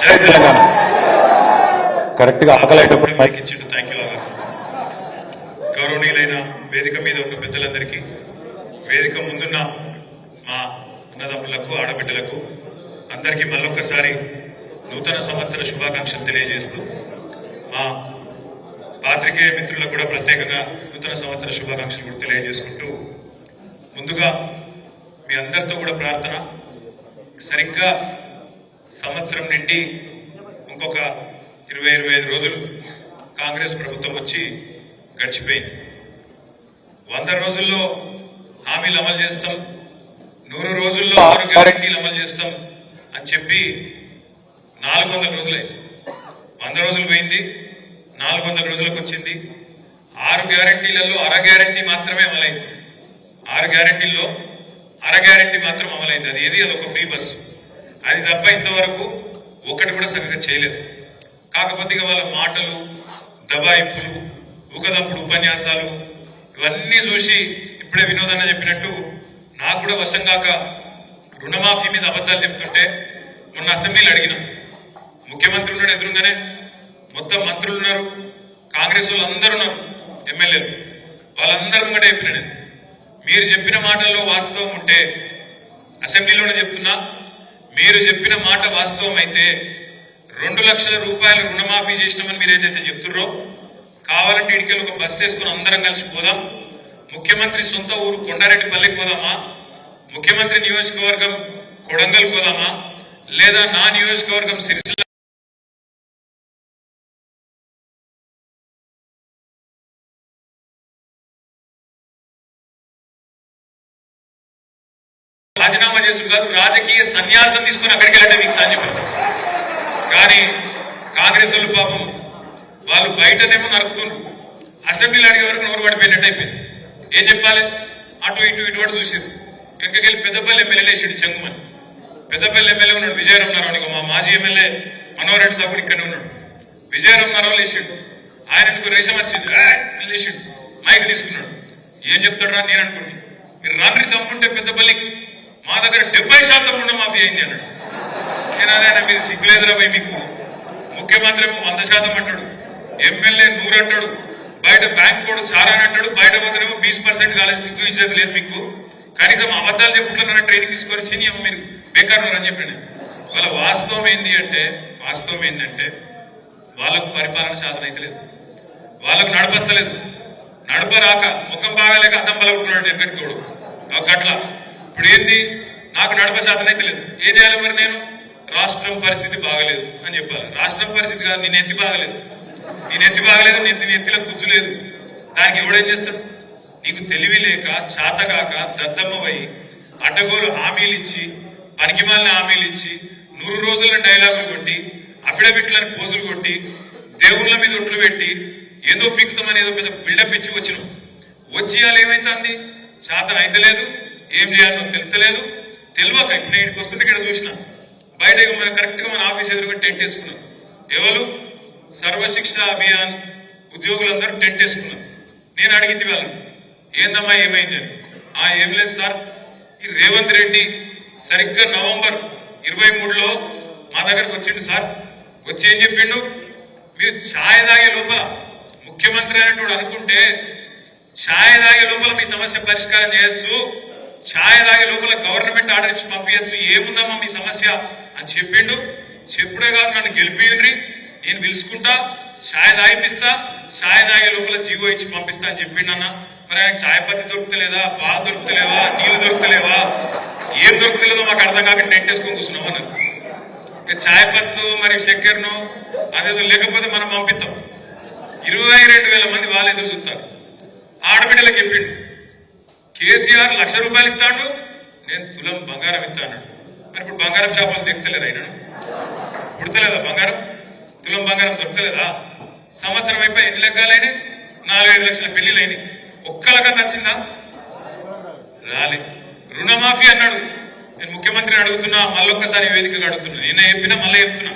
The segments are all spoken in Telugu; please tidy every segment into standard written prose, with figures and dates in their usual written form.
జై తెలంగాణ. కరెక్ట్ గా ఆకలేటప్పుడు మైక్ ఇచ్చిండు. Thank you. గౌరవనీయులైన వేదిక మీద ఉన్న పెద్దలందరికీ, వేదిక ముందున్న మా అన్నదమ్ములకు, ఆడబిడ్డలకు అందరికీ మళ్ళొక్కసారి నూతన సంవత్సర శుభాకాంక్షలు తెలియజేస్తూ, మా పాత్రికేయ మిత్రులకు కూడా ప్రత్యేకంగా నూతన సంవత్సర శుభాకాంక్షలు కూడా తెలియజేసుకుంటూ, ముందుగా మీ అందరితో కూడా ప్రార్థన, సరిగ్గా సంవత్సరం నుండి ఇంకొక 20-25 రోజులు కాంగ్రెస్ ప్రభుత్వం వచ్చి గడిచిపోయింది. 100 రోజుల్లో హామీలు అమలు చేస్తాం, 100 రోజుల్లో 6 గ్యారంటీలు అమలు చేస్తాం అని చెప్పి 400 రోజులైంది. 100 రోజులు పోయింది, 400 రోజులకు వచ్చింది. 6 గ్యారంటీలలో అర గ్యారంటీ మాత్రమే అమలైంది. 6 గ్యారంటీల్లో అర గ్యారంటీ మాత్రం అమలైంది. అది ఏది? అదొక ఫ్రీ బస్సు. అది తప్ప ఇంతవరకు ఒకటి కూడా సరిగ్గా చేయలేదు. కాకపోతే వాళ్ళ మాటలు, దబాయింపులు, ఊకదంపుడు ఉపన్యాసాలు ఇవన్నీ చూసి ఇప్పుడే వినోదన్న చెప్పినట్టు నాకు కూడా వశం కాక రుణమాఫీ మీద అబద్ధాలు చెప్తుంటే మొన్న అసెంబ్లీలో అడిగిన, ముఖ్యమంత్రి ఉన్నాడు ఎదురుగానే, మొత్తం మంత్రులు ఉన్నారు, కాంగ్రెస్ వాళ్ళు అందరూ ఉన్నారు, ఎమ్మెల్యేలు, వాళ్ళందరూ ముంగట చెప్పిన నేను, మీరు చెప్పిన మాటల్లో వాస్తవం ఉంటే, అసెంబ్లీలోనే చెప్తున్నా, మీరు చెప్పిన మాట వాస్తవం అయితే 2 లక్షల రూపాయలు రుణమాఫీ చేసినామని మీరు ఏదైతే చెప్తున్నారో, కావాలంటే ఇడికెళ్ళి ఒక బస్ చేసుకుని అందరం కలిసి పోదాం, ముఖ్యమంత్రి సొంత ఊరు కొండారెడ్డిపల్లికి పోదామా, ముఖ్యమంత్రి నియోజకవర్గం కొడంగల్ పోదామా, లేదా నా నియోజకవర్గం సిరిసిల్ల రాజీనామా చేసుడు కాదు, రాజకీయ సన్యాసం తీసుకుని అక్కడికి వెళ్ళండి మీకు అని చెప్పారు. కానీ కాంగ్రెస్ వాళ్ళు పాపం వాళ్ళు బయటనేమో నరుకుతున్నారు, అసెంబ్లీలో అడిగే వరకు నోరు పడిపోయినట్టు అయిపోయింది. ఏం చెప్పాలి? అటు ఇటు ఇటువంటి చూసారు. వెనకకెళ్ళి పెద్దపల్లి ఎమ్మెల్యే లేచాడు చెంగుమని. పెద్దపల్లి ఎమ్మెల్యే ఉన్నాడు విజయరమణారావు, మా మాజీ ఎమ్మెల్యే మనోహర్ రెడ్డి సాబుడు ఇక్కడే ఉన్నాడు. విజయరమణారావు లేచాడు, ఆయన ఎందుకు రేషం వచ్చింది లేచాడు, మైక్ తీసుకున్నాడు. ఏం చెప్తాడు రా నేను అనుకోండి, మీరు రాత్రి తమ్ముంటే పెద్దపల్లికి మా దగ్గర 70% రుణమాఫీ అయింది అన్నాడు. నేను అదే, మీరు సిగ్గులేదురా పోయి, మీకు ముఖ్యమంత్రి 100% అంటాడు, ఎమ్మెల్యే 100 అంటాడు, బయట బ్యాంక్ కూడా చాలా అంటాడు, బయట పోతేనేమో 20% కాలేదు, సిగ్గు ఇచ్చేది లేదు మీకు, కనీసం అబద్ధాలు చెప్పుకుంటున్నారని ట్రైనింగ్ తీసుకొని చిని మీరు బేకారు అని చెప్పాను. వాళ్ళ వాస్తవం ఏంటంటే వాళ్ళకు పరిపాలన సాధన అయితే లేదు, వాళ్ళకు నడపస్తలేదు, నడప రాక ముఖం బాగాలేక అద్దం పలుకుతున్నాడు ఎక్కడికోడు గట్ల. ఇప్పుడు ఏంది? నాకు నడప సాధన అయితే లేదు, ఏం చేయాలి మరి? నేను రాష్ట్రం పరిస్థితి బాగలేదు అని చెప్పాలి. రాష్ట్రం పరిస్థితి కాదు, నీ నెత్తి బాగలేదు, నెత్తిలో కూర్చులేదు. దానికి ఎవడేం చేస్తాడు? నీకు తెలివి లేక, చాతగాక, దద్దమ్మవై అడ్డగోలు హామీలు ఇచ్చి, పనికిమాలిన హామీలు ఇచ్చి, 100 రోజుల డైలాగులు కొట్టి, అఫిడవిట్లను పోజులు కొట్టి, దేవుళ్ళ మీద ఒట్లు పెట్టి, ఏదో పీకుతామని ఏదో పెద్ద బిల్డప్ ఇచ్చి వచ్చినావు. వచ్చి ఇవాళ ఏమైతుంది? శాతం అయితే లేదు, ఏం చేయాలో తెలుస్తలేదు, తెలియక ఇప్పుడు నేను ఇక్కడికి వస్తుంటే ఇక్కడ చూసిన బయట మనం కరెక్ట్ గా మన ఆఫీస్ ఎదురుగా టెంట్ వేసుకున్నాం. ఎవరు? సర్వశిక్ష అభియాన్ ఉద్యోగులందరూ టెంట్ వేసుకున్నారు. నేను అడిగింది వాళ్ళని, ఏందమ్మా ఏమైంది అని. ఏం లేదు సార్, ఈ రేవంత్ రెడ్డి సరిగ్గా నవంబర్ 23లో మా దగ్గరకు వచ్చిండు సార్. వచ్చి ఏం చెప్పిండు? మీరు ఛాయ్ తాగే లోపల, ముఖ్యమంత్రి అనేటోడు అనుకుంటే ఛాయ్ తాగే లోపల మీ సమస్య పరిష్కారం చేయొచ్చు, ఛాయ్ తాగే లోపల గవర్నమెంట్ ఆర్డర్ ఇచ్చి పంపించచ్చు, ఏముందమ్మా మీ సమస్య అని చెప్పిండు. చెప్పుడే కాదు, నన్ను గెలిపియండి, నేను పిలుచుకుంటా, ఛాయ్ తాగిపిస్తా, ఛాయ్ తాగే లోపల జీవో ఇచ్చి పంపిస్తా అని చెప్పిండు. అన్న మరి ఆయనకు ఛాయ్ పత్తి దొరుకుతలేదా, పాలు దొరుకుతలేవా, నీళ్లు దొరుకుతలేవా, ఏం దొరుకుతలేదో మాకు అర్థం కాక టెంట్ వేసుకొని కూర్చున్నాం అన్నారు. ఛాయ్ పత్తు మరి చక్కెరను అదేదో లేకపోతే మనం పంపిస్తాం. 22,000 మంది వాళ్ళు ఎదురు చూస్తారు. ఆడబిడ్డలకు చెప్పిండు, కేసీఆర్ ₹1,00,000 ఇస్తాడు, నేను తులం బంగారం ఇస్తా అన్నాడు. మరి ఇప్పుడు బంగారం చేపలు దిగుతలేదా? అయినాడు పుడతలేదా బంగారం? తులం బంగారం దొరకలేదా? సంవత్సరం అయిపోయి ఎన్ని లెగ్గాలైనాయి? 4-5 లక్షల పెళ్లిలైనాయి. ఒక్కలగా నచ్చిందా? రాలే. రుణమాఫీ అన్నాడు. నేను ముఖ్యమంత్రిని అడుగుతున్నా, మళ్ళొక్కసారి వేదికగా అడుగుతున్నా, నిన్న చెప్పినా మళ్ళీ చెప్తున్నా,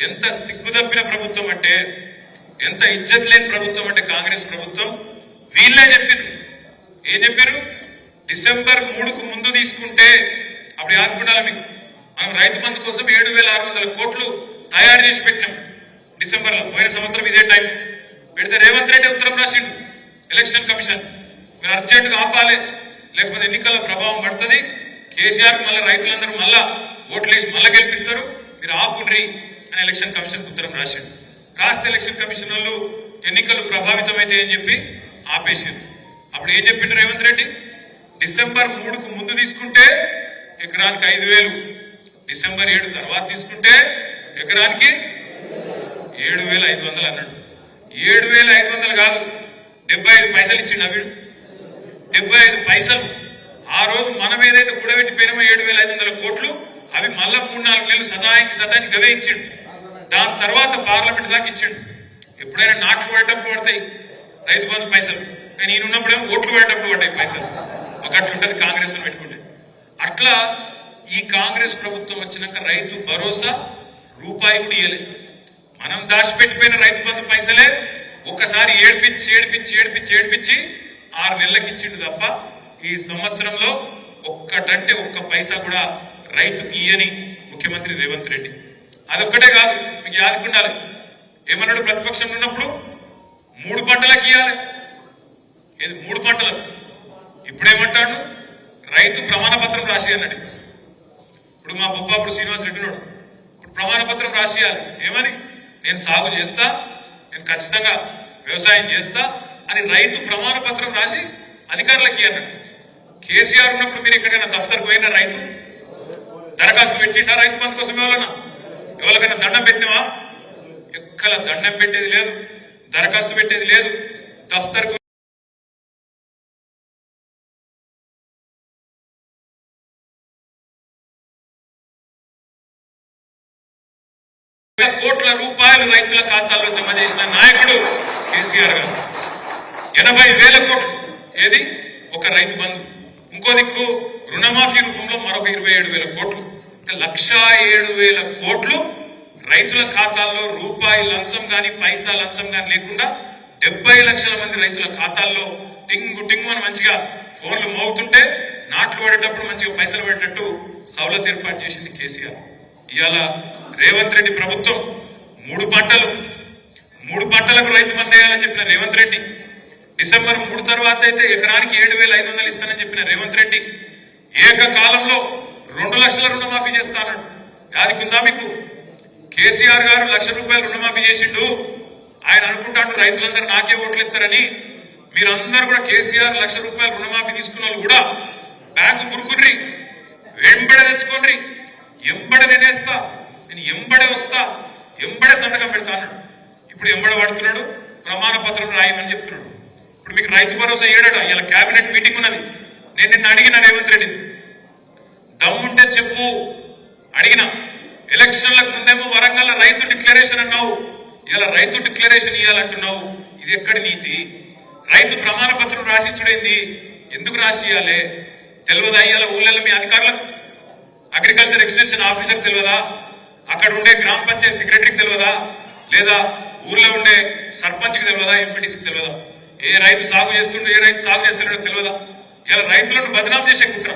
ఎంత సిగ్గుదప్పిన ప్రభుత్వం అంటే, ఎంత ఇజ్జత్ లేని ప్రభుత్వం అంటే కాంగ్రెస్ ప్రభుత్వం. వీళ్ళే చెప్పారు. ఏం చెప్పారు? డిసెంబర్ 3కు ముందు తీసుకుంటే అప్పుడు యాదుకుంటారా మీకు? మనం రైతు బంధు కోసం 7,600 కోట్లు తయారు చేసి పెట్టినాం డిసెంబర్లో. పోయిన సంవత్సరం ఇదే టైం పెడితే రేవంత్ రెడ్డి ఉత్తరం రాసిండు ఎలక్షన్ కమిషన్, మీరు అర్జెంటుగా ఆపాలి, లేకపోతే ఎన్నికల ప్రభావం పడుతుంది, కేసీఆర్ మళ్ళీ రైతులందరూ మళ్ళా ఓట్లేసి మళ్ళా గెలిపిస్తారు, మీరు ఆపుండ్రి అని ఎలక్షన్ కమిషన్ ఉత్తరం రాసిండు. రాస్తే ఎలక్షన్ కమిషన్ వాళ్ళు ఎన్నికలు ప్రభావితమైతే అని చెప్పి ఆపేసారు. అప్పుడు ఏం చెప్పిండు రేవంత్ రెడ్డి, డిసెంబర్ 3కు ముందు తీసుకుంటే ఎకరానికి 5,000, డిసెంబర్ 7 తర్వాత తీసుకుంటే ఎకరానికి 7,500 అన్నాడు. 7,500 కాదు, 75 పైసలు ఇచ్చిండు వీడు. 75 పైసలు ఆ రోజు మనం ఏదైతే కూడబెట్టిపోయినామో 7,500 కోట్లు, అవి మళ్ళా 3-4 నెలలు సదానికి గవే ఇచ్చిండు. దాని తర్వాత పార్లమెంట్ దాకా ఇచ్చిండు. ఎప్పుడైనా నాట్లు పడేటప్పుడు పడతాయి రైతు బంధు పైసలు, కానీ ఈయన ఉన్నప్పుడేమో ఓట్లు పడేటప్పుడు పడ్డాయి పైసలు. ఒకట్లుంటది కాంగ్రెస్ పెట్టుకుంటే. అట్లా ఈ కాంగ్రెస్ ప్రభుత్వం వచ్చినాక రైతు భరోసా రూపాయి కూడా ఇయ్యలే. మనం దాచిపెట్టిపోయిన రైతు బంధు పైసలే ఒక్కసారి ఏడిపించి 6 నెలలకు ఇచ్చిండు తప్ప ఈ సంవత్సరంలో ఒక్కటంటే ఒక్క పైసా కూడా రైతుకి ఇయ్యని ముఖ్యమంత్రి రేవంత్ రెడ్డి. అదొక్కటే కాదు, మీకు యాదుకుండాలి, ఏమన్నాడు ప్రతిపక్షం ఉన్నప్పుడు 3 పంటలకు ఇయ్యాలి, ఏది 3 పంటలకు. ఇప్పుడేమంటాడు, రైతు ప్రమాణ పత్రం రాసి అన్నాడు. ఇప్పుడు మా బొప్పాపుడు శ్రీనివాస్ రెడ్డి నాడు ఇప్పుడు ప్రమాణ పత్రం రాసియాలి ఏమని, నేను సాగు చేస్తా, నేను ఖచ్చితంగా వ్యవసాయం చేస్తా అని రైతు ప్రమాణ పత్రం రాసి అధికారులకి అన్నాడు. కేసీఆర్ ఉన్నప్పుడు మీరు ఎక్కడికైనా దఫ్తర్కి పోయినా రైతు దరఖాస్తు పెట్టిండా రైతు బంధు కోసం? ఎవరికైనా దండం పెట్టినవా? ఎక్కడ దండం పెట్టేది లేదు, దరఖాస్తు పెట్టేది లేదు. దఫ్తర్కు కోట్ల రూపాయలు రైతుల ఖాతాల్లో జమ చేసిన నాయకుడు కేసీఆర్ గారు. 80,000 కోట్లు ఏది ఒక రైతు బంధు, ఇంకో దిక్కు రుణమాఫీ రూపంలో మరొక 27,000 కోట్లు, 1,07,000 కోట్లు రైతుల ఖాతాల్లో రూపాయి లంచం గాని పైసా లంచం గాని లేకుండా 70 లక్షల మంది రైతుల ఖాతాల్లో టింగు అని మంచిగా ఫోన్లు మోగుతుంటే నాట్లు పడేటప్పుడు మంచిగా పైసలు పడేటట్టు సౌలత్ ఏర్పాటు చేసింది కేసీఆర్. ఇవాళ రేవంత్ రెడ్డి ప్రభుత్వం 3 పంటలకు రైతు బంధు వేయాలని చెప్పిన రేవంత్ రెడ్డి, డిసెంబర్ 3 తర్వాత అయితే ఎకరానికి 7,500 ఇస్తానని చెప్పిన రేవంత్ రెడ్డి ఏకకాలంలో 2 లక్షల రుణమాఫీ చేస్తాడు. యాదికుందా మీకు? కేసీఆర్ గారు 1,00,000 రూపాయలు రుణమాఫీ చేసిండు. ఆయన అనుకుంటాడు రైతులందరూ నాకే ఓట్లు ఇస్తారని. మీరందరూ కూడా కేసీఆర్ 1,00,000 రూపాయలు రుణమాఫీ తీసుకున్న వాళ్ళు కూడా బ్యాంకు గురుకుర్రి, వెంబడే తెచ్చుకోండి, ఎంబడే నేనేస్తా, నేను ఎంబడే వస్తా, ఎంబడే సంతకం పెడతా అన్నాడు. ఇప్పుడు ఎంబడ పడుతున్నాడు, ప్రమాణ పత్రం రాయమని చెప్తున్నాడు. ఇప్పుడు మీకు రైతు భరోసా ఏడాడు. ఇలా కేబినెట్ మీటింగ్ ఉన్నది. నేను నిన్న అడిగిన రేవంత్ రెడ్డిని, దమ్ముంటే చెప్పు అడిగిన. ఎలక్షన్లకు ముందేమో వరంగల్ రైతు డిక్లరేషన్ అన్నావు, ఇలా రైతు డిక్లరేషన్ ఇవ్వాలంటున్నావు. ఇది ఎక్కడి నీతి? రైతు ప్రమాణ పత్రం రాసిచ్చుడైంది, ఎందుకు రాసి ఇవ్వాలి? తెలియదా? ఇవాళ ఊళ్ళలో మీ అధికారులకు, అగ్రికల్చర్ ఎక్స్టెన్షన్ ఆఫీసర్కి తెలియదా? అక్కడ ఉండే గ్రామ పంచాయతీ సెక్రటరీకి తెలియదా? లేదా ఊర్లో ఉండే సర్పంచ్కి తెలియదా? ఎంపీటీసీకి తెలియదా? ఏ రైతు సాగు చేస్తుండో ఏ రైతు సాగు చేస్తున్నాడో తెలియదా? ఇలా రైతులను బదనాం చేసే కుట్ర.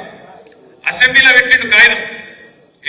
అసెంబ్లీలో పెట్టిండు కాగితం,